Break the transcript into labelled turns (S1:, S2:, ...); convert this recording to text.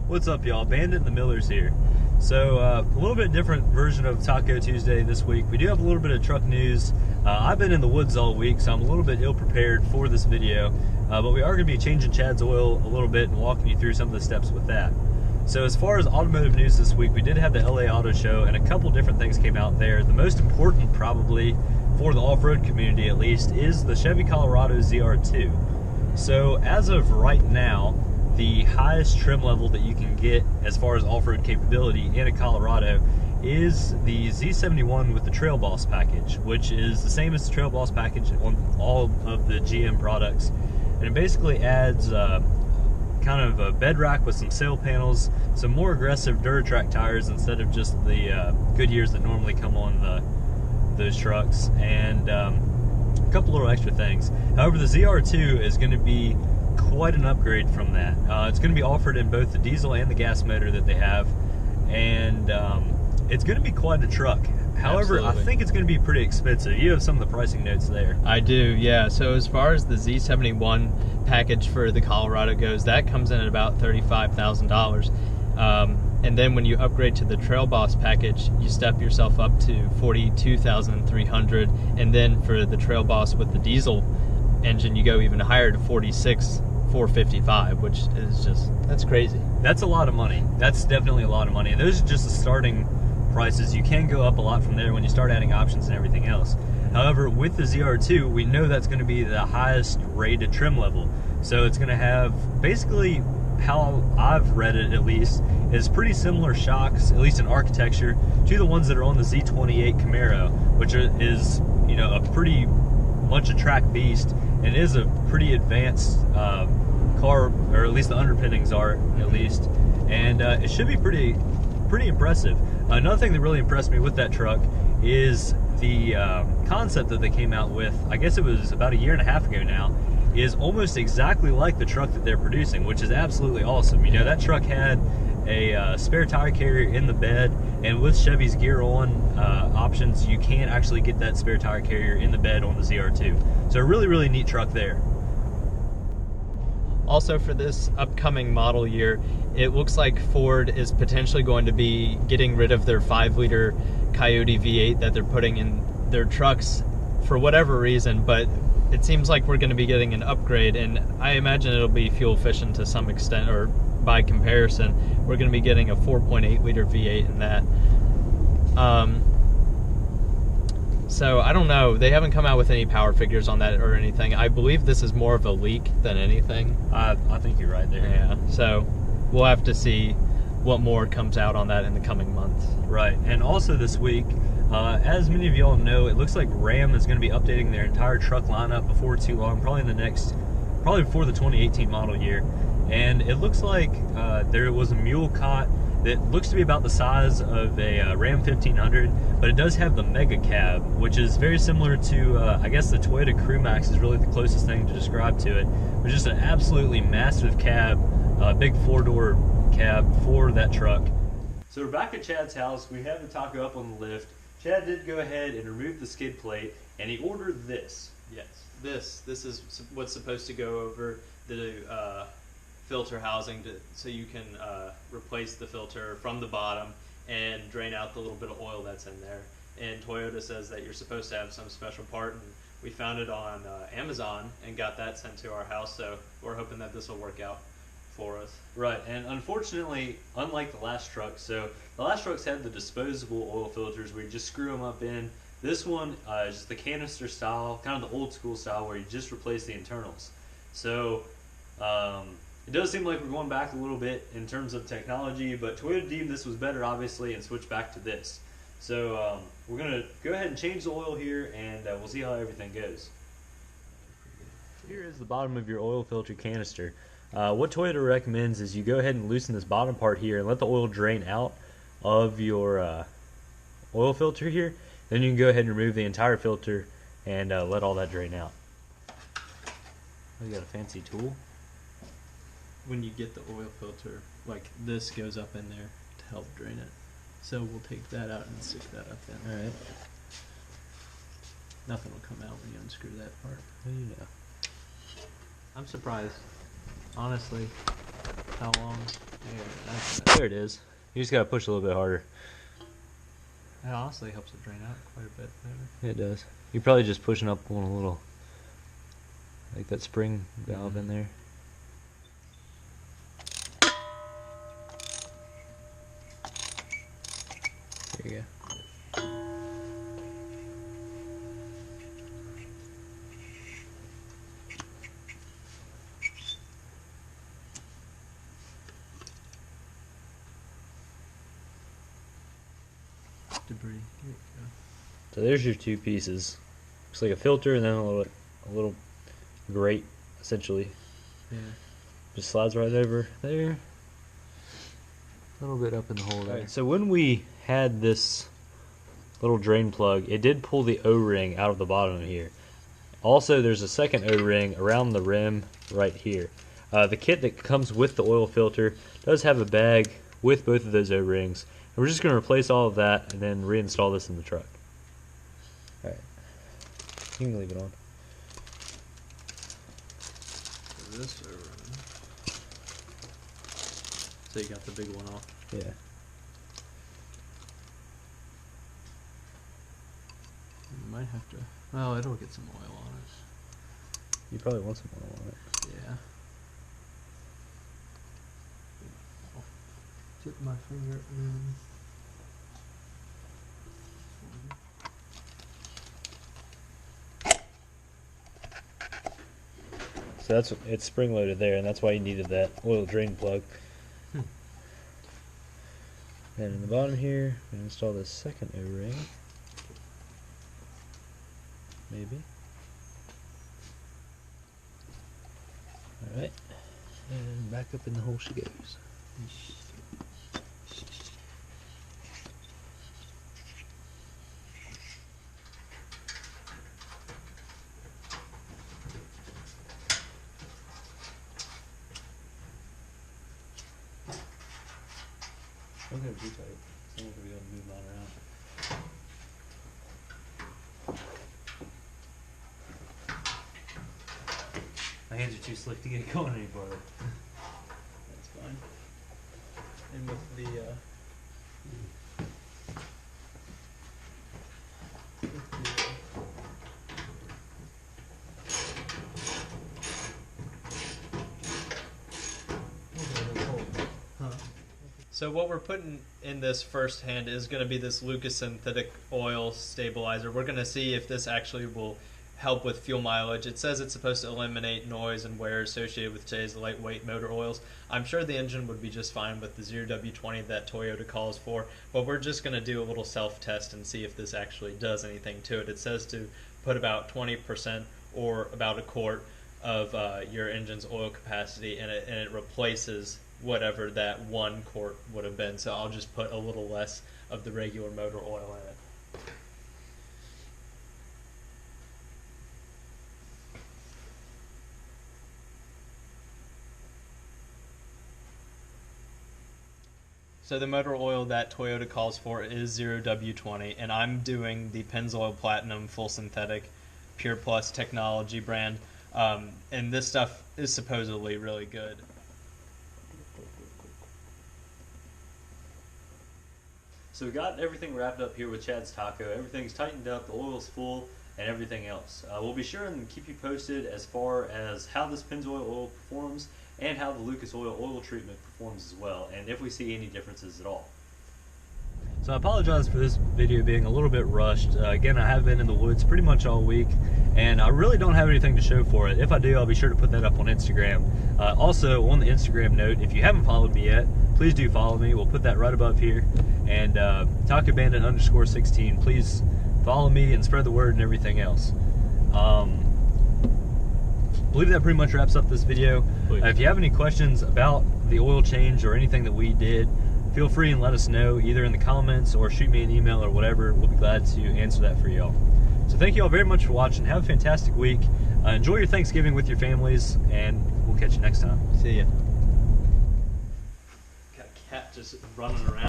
S1: What's up, y'all? Bandit and the Millers here. So a little bit different version of Taco Tuesday this week. We do have a little bit of truck news. I've been in the woods all week, so I'm a little bit ill prepared for this video, but we are going to be changing Chad's oil a little bit and walking you through some of the steps with that. So as far as automotive news this week, we did have the LA Auto Show, and a couple different things came out there. The most important, probably for the off-road community at least, is the Chevy Colorado Zr2. So as of right now, the highest trim level that you can get as far as off-road capability in a Colorado is the Z71 with the Trail Boss package, which is the same as the Trail Boss package on all of the GM products. And it basically adds kind of a bed rack with some sail panels, some more aggressive Duratrack tires instead of just the Goodyears that normally come on those trucks, and a couple little extra things. However, the ZR2 is going to be quite an upgrade from that. It's going to be offered in both the diesel and the gas motor that they have, and it's going to be quite a truck. However, absolutely. I think it's going to be pretty expensive. You have some of the pricing notes there.
S2: I do, yeah. So as far as the Z71 package for the Colorado goes, that comes in at about $35,000. And then when you upgrade to the Trail Boss package, you step yourself up to $42,300. And then for the Trail Boss with the diesel engine, you go even higher to $46,455, which is just, that's crazy.
S1: That's a lot of money. That's definitely a lot of money. And those are just the starting prices. You can go up a lot from there when you start adding options and everything else. However, with the ZR2, we know that's going to be the highest rated trim level. So it's going to have, basically, how I've read it at least, is pretty similar shocks, at least in architecture, to the ones that are on the Z28 Camaro, which is, you know, a pretty much a track beast, and is a pretty advanced car, or at least the underpinnings are, at least, and it should be pretty impressive. Another thing that really impressed me with that truck is the concept that they came out with, I guess it was about a year and a half ago now, is almost exactly like the truck that they're producing, which is absolutely awesome. You know, that truck had a spare tire carrier in the bed, and with Chevy's gear on options, you can actually get that spare tire carrier in the bed on the ZR2. So a really, really neat truck there.
S2: Also, for this upcoming model year, it looks like Ford is potentially going to be getting rid of their 5-liter Coyote V8 that they're putting in their trucks for whatever reason, but it seems like we're going to be getting an upgrade, and I imagine it'll be fuel efficient to some extent, or by comparison. We're going to be getting a 4.8-liter V8 in that. So I don't know. They haven't come out with any power figures on that or anything. I believe this is more of a leak than anything.
S1: I think you're right there.
S2: Yeah. So we'll have to see what more comes out on that in the coming months.
S1: Right. And also this week, as many of y'all know, it looks like Ram is going to be updating their entire truck lineup before too long, probably before the 2018 model year. And it looks like there was a mule cot that looks to be about the size of a Ram 1500, but it does have the Mega Cab, which is very similar to, I guess the Toyota Crewmax is really the closest thing to describe to it. It's just an absolutely massive cab, big 4-door cab for that truck. So we're back at Chad's house. We have the taco up on the lift. Chad did go ahead and remove the skid plate, and he ordered this.
S2: Yes, this is what's supposed to go over the filter housing so you can replace the filter from the bottom and drain out the little bit of oil that's in there. And Toyota says that you're supposed to have some special part, and we found it on Amazon and got that sent to our house, so we're hoping that this will work out for us.
S1: Right, and unfortunately, unlike the last truck, so the last trucks had the disposable oil filters where you just screw them up in. This one is just the canister style, kind of the old school style, where you just replace the internals. So it does seem like we're going back a little bit in terms of technology, but Toyota deemed this was better, obviously, and switched back to this. So we're going to go ahead and change the oil here, and we'll see how everything goes. Here is the bottom of your oil filter canister. What Toyota recommends is you go ahead and loosen this bottom part here and let the oil drain out of your oil filter here. Then you can go ahead and remove the entire filter and let all that drain out. Oh, you got a fancy tool?
S2: When you get the oil filter, like this goes up in there to help drain it. So we'll take that out and stick that up in.
S1: Alright.
S2: Nothing will come out when you unscrew that part.
S1: Well, you know.
S2: I'm surprised, honestly. How long?
S1: There it is. You just gotta push a little bit harder.
S2: It honestly helps it drain out quite a bit better.
S1: It does. You're probably just pushing up on a little, like that spring valve in there. There you go.
S2: Debris. Here we go.
S1: So there's your two pieces. Looks like a filter and then a little grate, essentially.
S2: Yeah.
S1: Just slides right over there. A little bit up in the hole there. Right, so when we had this little drain plug, it did pull the O-ring out of the bottom here. Also, there's a second O-ring around the rim right here. The kit that comes with the oil filter does have a bag with both of those O-rings. And we're just going to replace all of that and then reinstall this in the truck. Alright. You can leave it on.
S2: This O-ring. So you got the big one off.
S1: Yeah.
S2: You might have to. Well, it'll get some oil on it.
S1: You probably want some oil on it.
S2: Yeah. Dip my finger in.
S1: So it's spring loaded there, and that's why you needed that oil drain plug. And in the bottom here, we install this second O-ring. Maybe. Alright. And back up in the hole she goes. I'm going to be tight. Someone could be able to move mine around. My hands are too slick to get going any farther.
S2: That's fine. And with the So what we're putting in this first hand is going to be this Lucas synthetic oil stabilizer. We're going to see if this actually will help with fuel mileage. It says it's supposed to eliminate noise and wear associated with today's lightweight motor oils. I'm sure the engine would be just fine with the Zr2 that Toyota calls for, but we're just going to do a little self-test and see if this actually does anything to it. It says to put about 20% or about a quart of your engine's oil capacity in it, and it replaces whatever that 1 quart would have been. So I'll just put a little less of the regular motor oil in it. So the motor oil that Toyota calls for is Zr2, and I'm doing the Pennzoil Platinum Full Synthetic Pure Plus technology brand, and this stuff is supposedly really good.
S1: So we got everything wrapped up here with Chad's Taco. Everything's tightened up, the oil's full, and everything else. We'll be sure and keep you posted as far as how this Pennzoil oil performs and how the Lucas oil treatment performs as well, and if we see any differences at all. So I apologize for this video being a little bit rushed. Again, I have been in the woods pretty much all week, and I really don't have anything to show for it. If I do, I'll be sure to put that up on Instagram. Also, on the Instagram note, if you haven't followed me yet, please do follow me. We'll put that right above here. And TacoBandit_16, please follow me and spread the word and everything else. I believe that pretty much wraps up this video. If you have any questions about the oil change or anything that we did, feel free and let us know either in the comments or shoot me an email or whatever. We'll be glad to answer that for y'all. So thank you all very much for watching. Have a fantastic week. Enjoy your Thanksgiving with your families, and we'll catch you next time.
S2: See ya. Got a cat just running around.